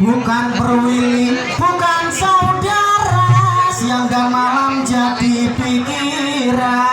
bukan perwili, bukan saudara, siang dan malam jadi pikiran.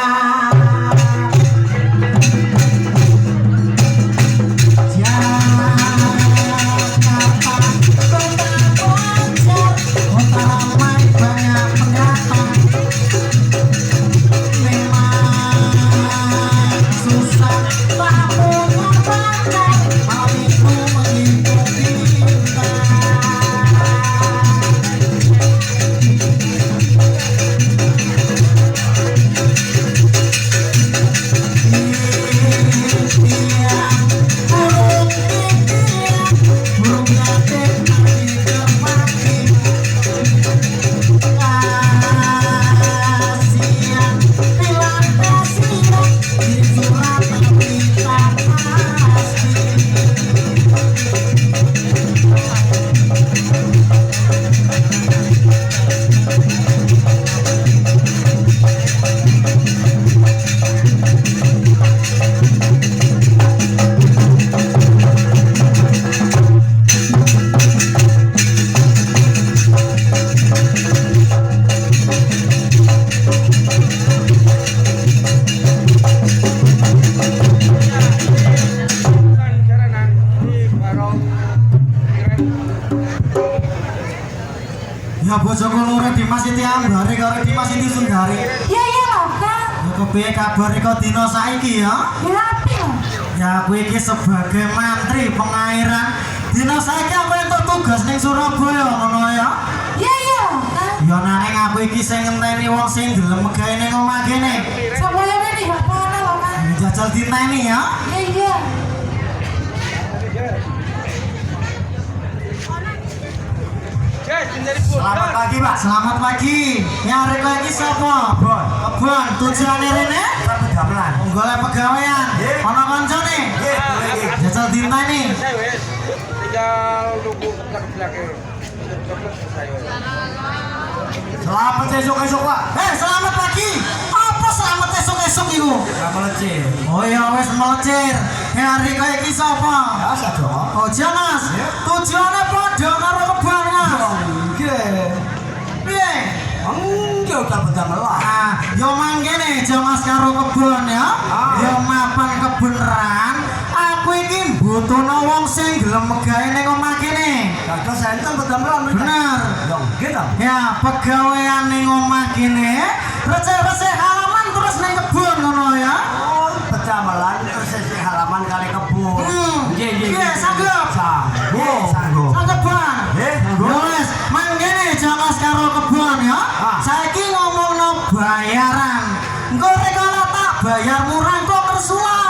Ya bojoku loro Dimas Siti Ambari karo Dimas Siti Sundari. Iya lho, Kang. Ya kepiye kabar iko dina saiki ya? Ya api lho. Ya aku iki sebagai mantri pengairan. Dina saiki aku entuk tugas ning Surabaya ngono ya. Iya lho, Kang. Ya nanging aku iki sing ngenteni wong sing gelem megawe ning omah kene. Sampeyan iki gak apa-apa lho, Kang. Jajal diteni ya. Iya. Selamat pagi Pak. Selamat pagi. Nyari kowe iki sapa? Bon. Kebon. Tujuane rene? Pegawean. Golek pegawean. Ana kancane? Nggih. Jajal diteni. Tinggal nunggu ke belakang. Selamat esuk-esuk Pak. Selamat pagi. Apa selamat esuk-esuk iku? Melecir. Oh ya wis melecir. Nyari kowe iki sapa? Biasa dong. Oh Mas. Tujuane padha karo kebon Mas. Nggih. Piye? Enggak udah bedamelah. Ah, yo mangkene Mas karo kebon ya. Yo mapan kebeneran. Aku iki mbutuhno wong sing gelem megawe ning omah kene. Dados enten bedamelah. Bener. Yo nggih ta. Ya, pegawean ning omah kene, resik-resik halaman terus ning kebon ngono ya. Oh, bedamelah terus sisi halaman kali kebun. Nggih nggih. Nggih, sanggup. Sanggup. Sanggup. Sanggup, Bang. Nggih, Yo wis, mangkene Mas karo kebon ya. Saiki ngomongno bayaran. Engko rek ana tak bayar murah kok kersula.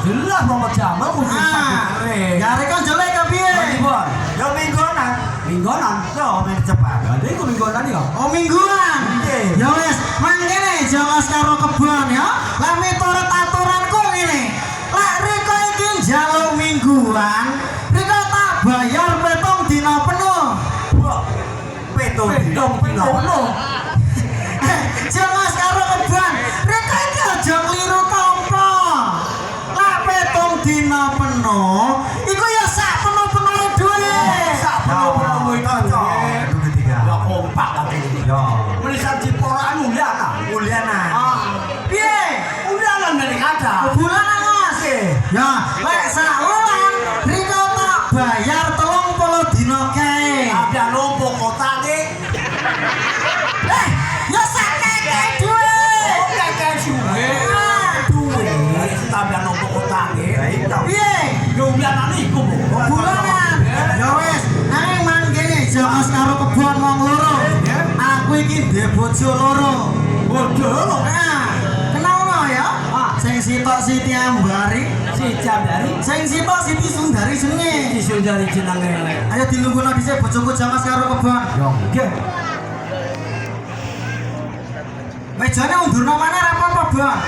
Jelas mau bedamel kudu sakit. Ya rek jelek kepiye? Bon. Yo minggonan. Minggonan. Yo men cepat. Lha iku minggonan ya. Oh mingguan. Nggih. Ya wis, mangkene Mas karo kebon ya. Lah miturut aturanku ngene. Lek rek iki njaluk mingguan, rek tak bayar petong dina penuh. Petong dina penuh. Mas karo kebon, rek iki aja kliru tampa. Lah petong dina penuh, iku ya sak penuh-penuh duit. Sak penuh-penuh itu aja. Ya kompak tapi. Ya. Melisan ciporan Uliana. Piye? Uliana dari ada. Bulanan Mas. Ya, lek sak wulan riko tak bayar 30 dina kae. Ada numpuk kotange. Ya sak keke duit. Oh, kakek suwe. Duit. Ada numpuk kotange. Piye? Ya Uliana niku. Bulanan. Ya wis, nanging mangkene Mas karo kebon wong loro. Aku iki ndek bojo loro. Bodoh. Nah, kenal ya? Sing sitok Siti Ambari, Si Jambari. sing sitok Siti Sundari jenenge. Si Sundari jenenge. Ayo dilungguhno dhisik bojoku Mas karo kebon. Yo nggih. Mejane undurno maneh ra apa-apa, Bang.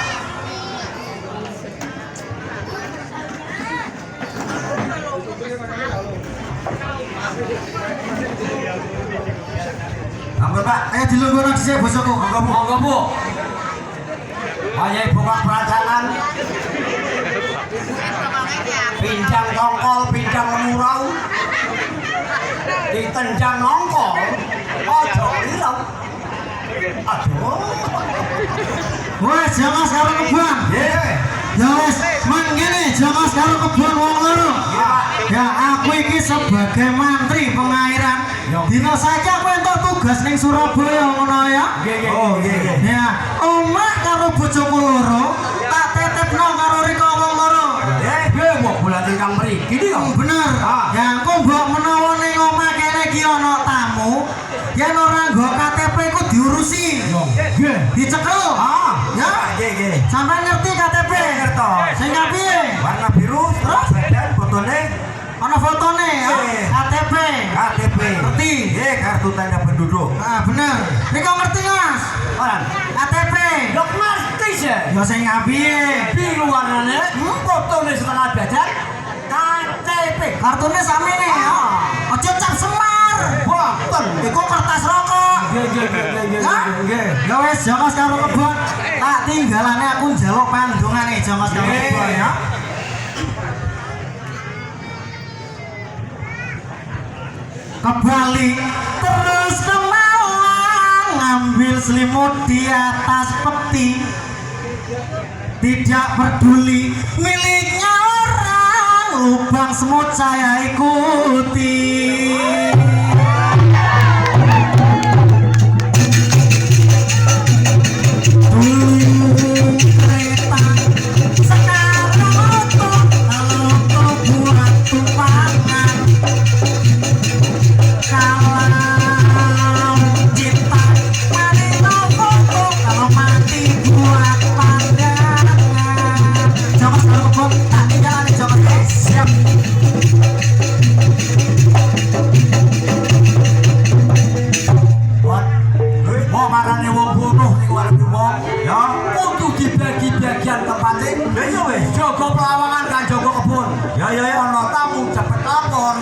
Ampun, Pak. Ayo dilungguhno dhisik bojoku. Monggo Bu. Ayo buka peracanan. Pinjang tongkol, pinjang murau. sendang nongkol. Ojo ireng. Aduh. Wes jangan karo kebon. Ya wes mangkene jangan karo kebon wong loro. Ya aku iki sebagai mantri pengairan. Dina saiki aku entuk tugas ning Surabaya ngono ya. Oh, nggih. Ya, omah karo bojoku loro tak tetepno karo rika wong loro. Nggih, mbok bulan ingkang mriki iki kok. Bener. Ya engko mbok menawa ning omah kene iki ana tamu, yen ora nggo KTP ku diurusi. Nggih. Dicekel. Ya. Nggih. Sampai ngerti KTP? Ngertos. Sing piye? Warna biru, terus badan fotone Ana fotone ya. KTP. Ngerti? Nggih, kartu tanda penduduk. Ah, bener. Rika ngerti, Mas? Ora. KTP. Lho ngerti sih. Ya sing piye? Biru warnane, fotone setengah badan. KTP. Kartune samene ya. Aja cap semar. Boten. Iku kertas rokok. Nggih. Ya wis jongos karo kebon. Tak tinggalane aku njaluk pandungane jongos karo kebon ya. Kembali terus ke Malang, ngambil selimut di atas peti, tidak peduli miliknya orang, lubang semut saya ikuti. Dulu kereta, sekarang motor, kalau buat tumpangan. Kalau cinta mati foto, kalau mati buat pandangan. Jongos karo kebon, tak tinggalane jongos. Siap. Mau marane wong bunuh niku arep wong. Ya, kudu dibagi bagian tempate. Lha iya wis, jaga pelawangan kan jaga kebun. Ya. Ana tamu cepet lapor.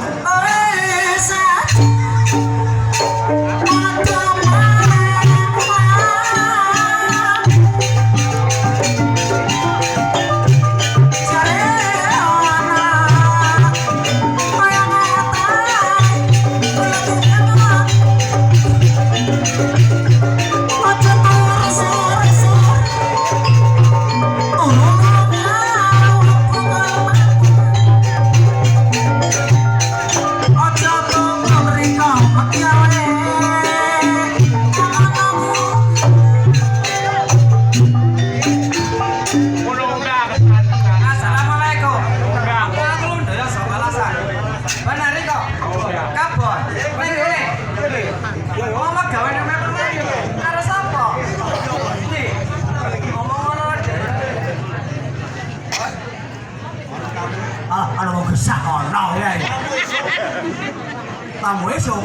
Ana wong gesah ana ya. Tamu esuk.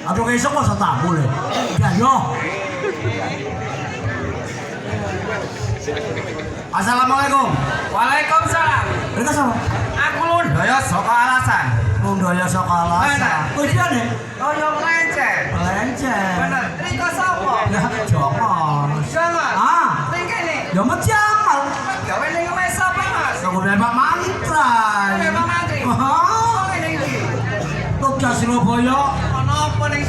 Aduh esuk kok tamu lho. Ya yo. Assalamualaikum. Waalaikumsalam. Rika sama. Aku Lundoyo saka Alasan. Lundoyo saka Alasan. Tujuane? Oh yo Lencen. Lencen. Bener. Riko sapa? Ya Jomos. Jangan. Ah. Ning kene. Ya Jamal. Gawe ning omahe sapa, Mas? Aku Pak Mantra. Pak Mantri. Oh, ngene iki. tugas Surabaya Ono apa ning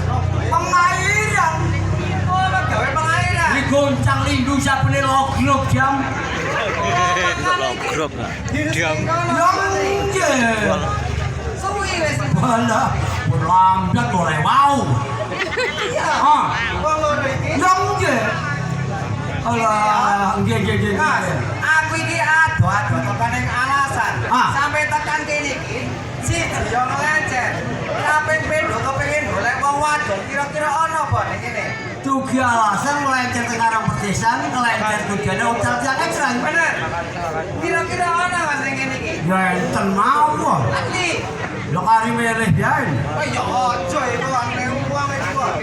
pengairan. Oh, gawe pengairan. Digoncang lindu sapene log-log jam. Logrok. Diam. Nggih. Suwi wis. Bala, pun lambat ora wau. Iya. Ah, Wong loro iki. nggih. Alah, nggih. Mas, aku iki ado-ado tekan ning Alasan. Ah. Sampai tekan kene iki, siji yo Lencen. Kaping pindho kepengin golek wong wadon, kira-kira ono apa ning kene? Tugi Alasan melenceng ke arah perdesan, kelencer tujuannya ucal tiang ecran. Bener. Kira-kira ono Mas ning kene iki? Ya enten mawon. Asli. Lo kari milih biarin. Oh ya aja iku ane uang iki kok.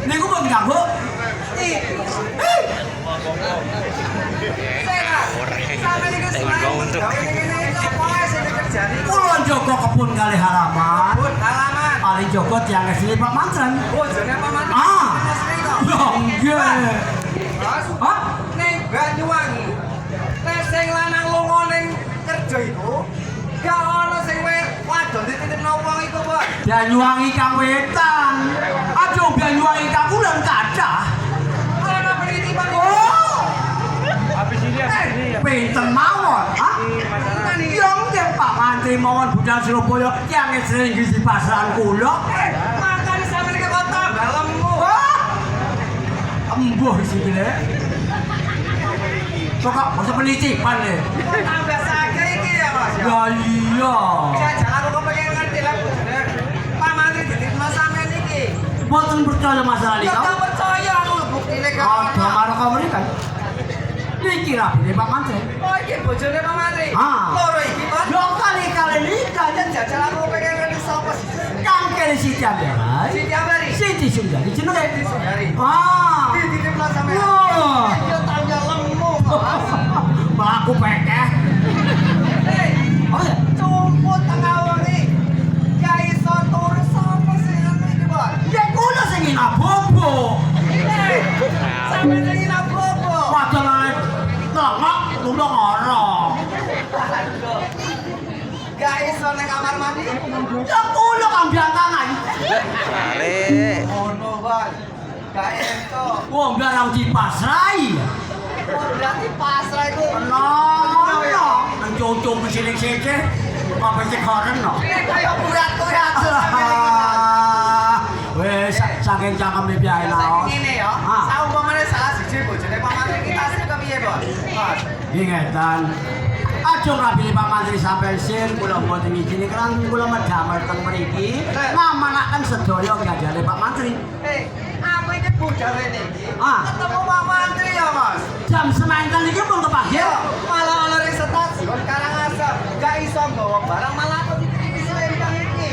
Niku pun ganggu. Sampai niku gawe ngene iki apa sing kerjane? Kulon Joko kebun kali halaman. Bun halaman. Paling Joko tiang asli Pak Mantran. Oh, jane apa Mas? Ah. Asli kok. Ya nggih. Mas, Hah? ning Banyuwangi. Nek sing lanang lunga ning kerja iku, gak ono sing wadon dititipno wong iku, Pak. Banyuwangi kang wetan. Aja Banyuwangi kang kulon kathah. Ana penitipan Oh, pinten mawon. Hah? Ya nggih Pak Mantri mawon budal Surabaya tiyang sering di pasaran kula. makane sampeyan iki kok tambah lemu. Wah. Embuh sikile. Coba masa penitipan le. Tambah sakit iki ya Mas. Ya iya. Jajal aku kepengen ngerti lah bojone. Pak Mantri dititipno sampeyan iki. Mboten percaya masalah Ya iki. tak percaya aku buktine kok. Ada marang kamari kan. Niki rapi Pak Mantri. Oh iki bojone Pak Mantri. Ah. Loro iki Pak. Yo kali-kali nikah Dan jajal aku pengen ngerti sapa sih. kang kene Siti Amberai. Siti Ambari. Siti Sundari jenenge. Siti Sundari. Ah. Dititipno sampeyan. Wah. Yo tambah lemu Mas. Melaku pekeh. Hei, Oh ya. cumput tengah wengi. Gak iso turu sapa sih ngono iki, Bos? Ya kula sing abobo. Hei, sampe sing apa-apa. Padahal nek ngelok kula ngoro. Aduh. Gak iso ning kamar mandi. Ya kula kang blankangan. Ono, Bos. Gak ento. Wong garang dipasrai. Oh, berarti pasrah iku. Ono. Nang cocok mesiling sece. Apa sing koren no? Kayak berat-berat. Wes saking cangkem piye naos. Ngene ya. Ah. Saumpamane salah siji bojone Pak Mantri iki tasih kepiye, Bos? Bos. Ingetan. Aja rabi Pak Mantri sampai sin kula mboten ngijini kan kula medamel teng mriki ngamanaken sedaya gajale Pak Mantri. Hei, aku iki budal rene iki. Ah. Ketemu Pak Mantri ya, Mas. Jam semanten iki pun kepanggil. Yo, malah ana ring stasiun Karangasem. Gak iso nggawa barang malah aku dititipi selendang iki.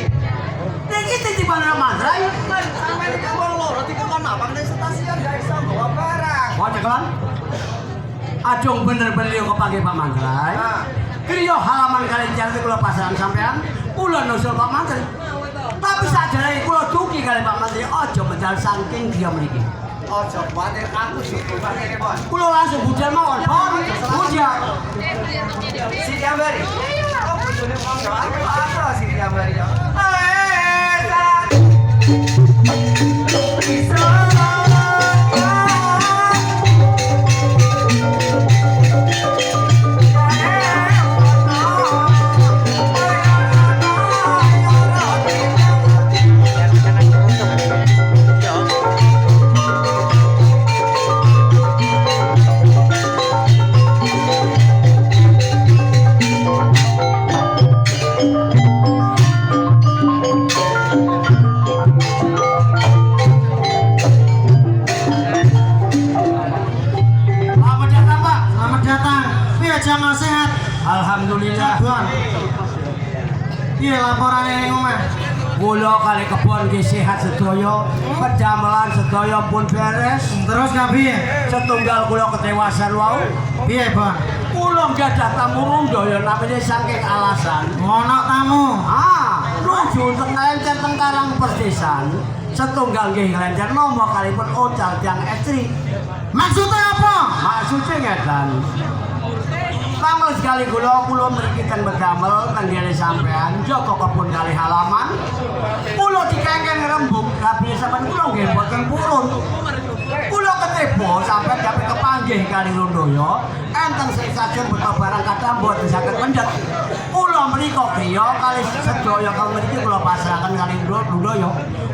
Niki titipan Pak Mantri. Mas, sampeyan iki wong loro dikon apa ning stasiun gak iso nggawa barang. Wah cekelan. Ajung bener-bener yo kepanggil Pak Mantri. Ah. Kriya halaman kalian jalan kula pasaran sampean. Kula nusul Pak Mantri. Tapi sadare kula duki kali Pak Mantri aja medal saking dia mriki. Ojo kuwatir aku sih rumah kene, Bos. Kula langsung budal mawon, Pon. Budal. Siti Ambari. Kok bojone wong yo apa Siti Ambari yo? Selamat datang, Pak. Selamat datang. Piye jangan sehat? Alhamdulillah. Tuan. Piye laporane ning omah? Kula kali kebon nggih sehat sedaya, pedamelan sedaya pun beres. Terus gak piye? Setunggal kula ketewasan wau. Piye, Bang? Kula gadah tamu rondo ya namine saking alasan. Ono tamu. Nuju teng nglencer teng Karang Perdesan. Setunggal nggih nglencer nomo kalipun ocal tiyang estri. Maksudnya apa? Maksudnya ngeten. Lamun sekali kula mriki ten bedamel ten ngene sampean jaga kebun kali halaman. Kula dikengken rembug rabi sampean kula nggih mboten purun. Kula ketebo sampean dapat kepanggih kali Londoyo. Enten sing sajen beto barang kathah mboten saged mendhet. Kula menika griya kali sedaya kang mriki kula pasrahaken kali Londoyo.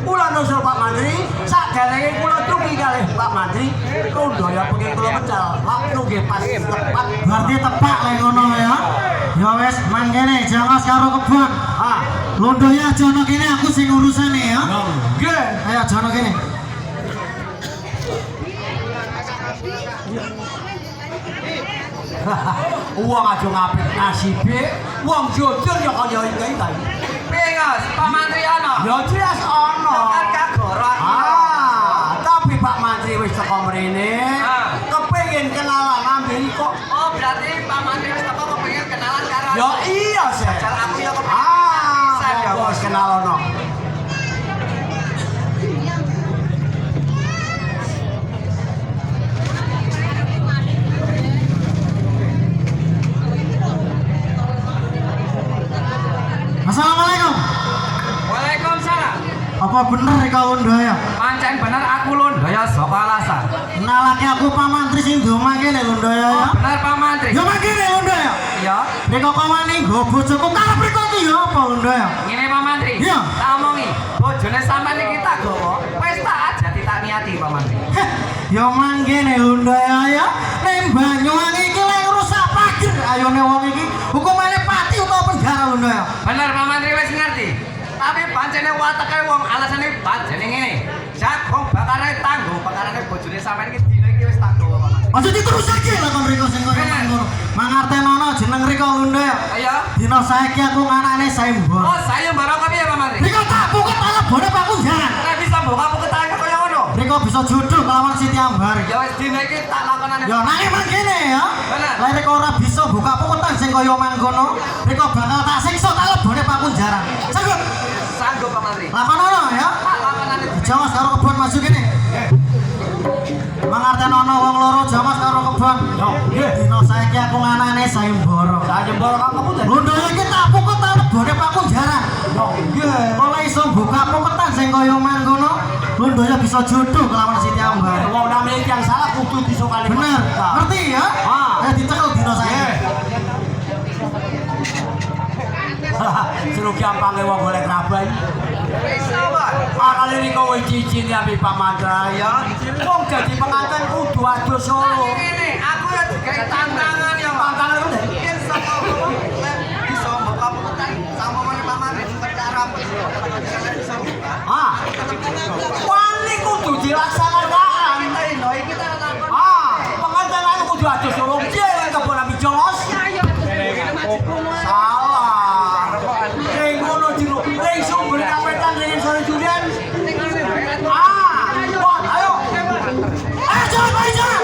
Kula nusul Pak Mantri, saderenge kula dugi kalih Pak Mantri. Londoyo pengin kula medal. Waktu nggih pas tepat. Berarti tepak lek ngono ya. Ya wis mangkene jangos karo kebon. Londonya aja ono kene aku sing urusane ya. Nggih. Ayo aja ono kene. Wong aja ngapit nasibe, wong jujur ya kaya iki. Piye, Mas? Pak Mantri ana? Ya jelas ana. Kan kagoro aku. Tapi Pak Mantri wis teko mrene. Kepengin kenalan ambil kok. Oh, berarti Pak Mantri wis teko kepengin kenalan karo aku. Ya iya, Sek. Jajal aku ya kepengin. Ya wis kenalono. Assalamualaikum. Waalaikumsalam. Apa bener Rika Lundaya? Pancen bener aku Lundaya saka Alasan. Nalake aku pamantri sing ndoma kene Lundaya ya. Bener Pak Mantri. Ya mangkene Lundaya. Iya. Rika kawani nggo bojoku karep Rika iki ya apa Lundaya? Ngene Pak Mantri. Iya. Tak omongi, bojone sampean iki tak gowo. Wis tak ajati tak niati Pak Mantri. Heh, ya mangkene Lundaya ya. Ning Banyuwangi iki lek rusak pager ayone wong iki hukumane pati utawa penjara Lundaya. Bener Pak Mantri wis ngerti. Tapi pancene watake wong alasane pancene ngene. Jagung bakare tanggo, bakarane bojone sampean iki dina iki wis tak gowo Pak Mantri. Aja diterusake lah kon Rika sing koyo ngono. Mangartenono jeneng Rika Lundaya. Ayo. Dina saiki aku nganane Saimbor. Oh, saya barang piye Pak Mantri? Rika tak buket ala bone Pak Kunjaran. Nek bisa mbok aku ketanya kaya ngono. Rika bisa jodoh kelawan Siti Ambar. Ya wis dina iki tak lakonane. Ya nanging mangkene ya. Bener. Lah Rika ora bisa buka pukutan sing kaya mangkono. Rika bakal tak siksa tak lebone Pak Kunjaran. Sanggup? Sanggup Pak Mantri. Lakonono ya. Tak lakonane. Jamas karo kebon maju kene. Mangartenono wong loro jamas karo kebon. Yo, nggih. Dina saiki aku nganane Saimbara. Saimbara kang keputen. Lundaya iki tak pukut tak lebone Pak Kunjaran. Yo, nggih. Oleh iso buka pukutan sing kaya mangkono, Lundaya bisa jodoh kelawan Siti Ambar. Wong namanya yang salah kudu disokali. Bener, ngerti ya? Ah. Dicekel dina saiki. Seru gampangnya wong golek rabah iki. Wis apa? Kali ini kau cincin ya Pak Mandra ya. Wong jadi pengantin kudu adus solo. Ngene, aku ya digawe tantangan ya. Tantangan udah. Yen sapa bisa buka pukutan sama meneh Pak Mantri perkara bisa buka. Ah. Wali kudu dilaksanakan. Kita ino iki kita takon. Ah, pengantin ayo kudu adus solo. Piye lek kebon abi jos? Salah. Ning ngono jero. Ning sumber kapetan ning sore Julian. Ah, Bon, ayo. Ayo Jon, ayo Jon.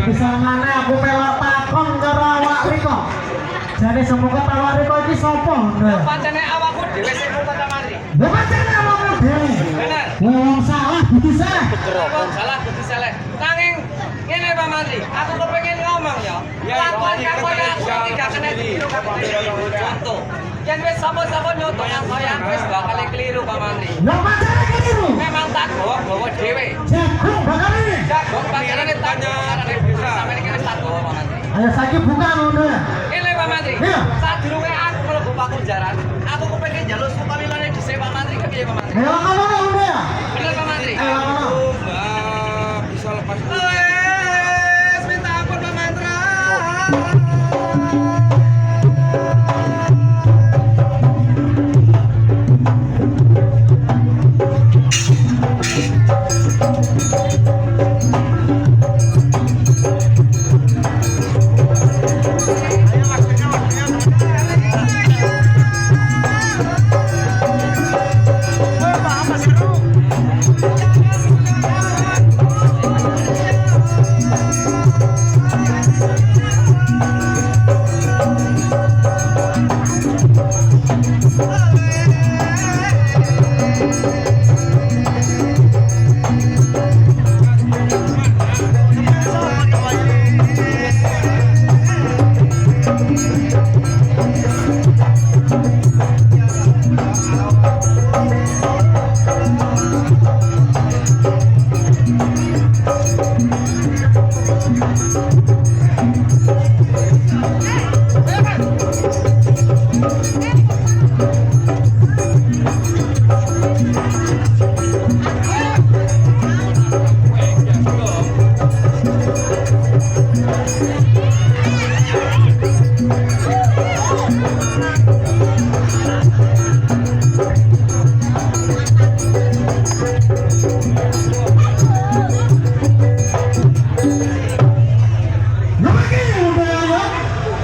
bisa mana aku melok takon karo awak riko. Jadi semoga awak riko iki sapa Ndra? Pancene awakku dhewe sing mung kamari. Lha pancen awakmu dhewe. Bener. Wong salah budi salah. Salah budi salah. Nanging ngene Pak Mantri, aku kepengin ngomong ya. Lakon karo aku iki gak kena ditiru contoh. Yen wis sapa-sapa nyoto yang kaya wis bakal keliru Pak Mantri. Lha pancen keliru. Memang tak bawa dhewe. Jago bakare. Jagung pacarane tanya karane bisa sampe iki wis tak bawa Pak Mantri. Ayo saiki buka ngono ya. Ngene Pak Mantri. Iya. Sadurunge aku mlebu Pakunjaran, aku kepengin njaluk sukalilane dhisik Pak Mantri kepiye Pak Mantri? Ayo ngono ngono ya. Bener Pak Mantri. Ayo ngono. Bisa lepas. Wes minta ampun Pak Mantra.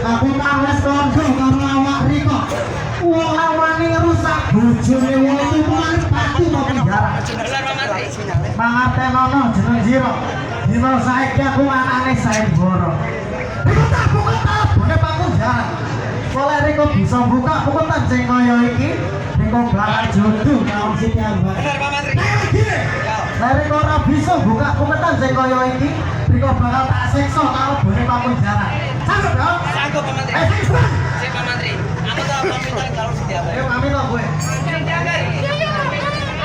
Aku males kondo karo awak riko. Wong lawani rusak bojone wong iki paling pati mau penjara. Bener Pak Mantri. Mangatenono jeneng jiro. Dino saiki aku anane Sayembara. Riko tak buka talebone Pakunjaran. Oleh riko bisa buka buku tancing kaya iki. Riko bakal jodoh karo Siti Ambar. Bener Pak Mantri. Lah riko ora bisa buka buku tancing kaya iki. Riko bakal tak siksa karo bone Pakunjaran. Sanggup dong? Sanggup Pak Mantri. Sip Pak Mantri. Aku tak pamitan karo setiap. Ayo kami lo gue.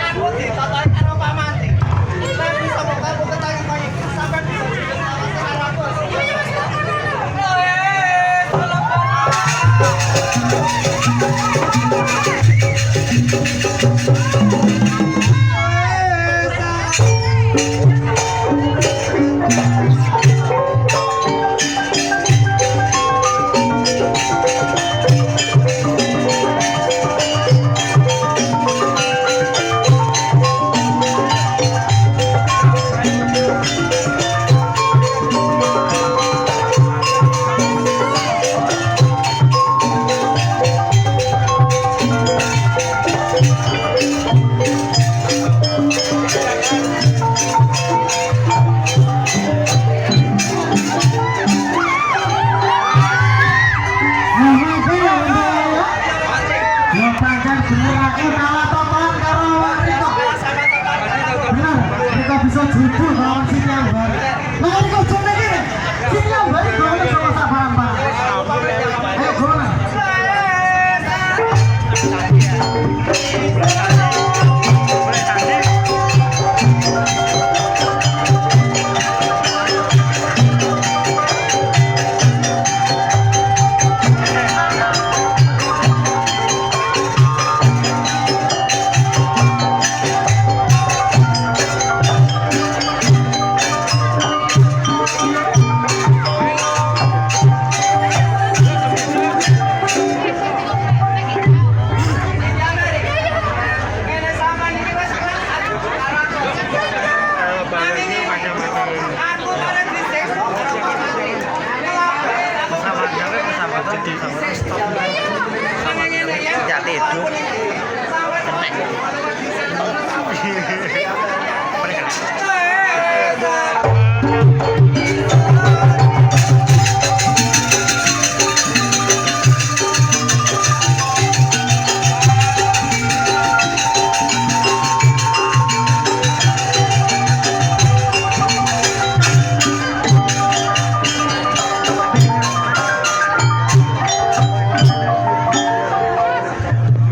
Aku ditotoi karo Pak Mantri. Saya bisa kamu ketanya kaya sampai bisa dikenalkan karo aku. Yo pancen bener aku talah to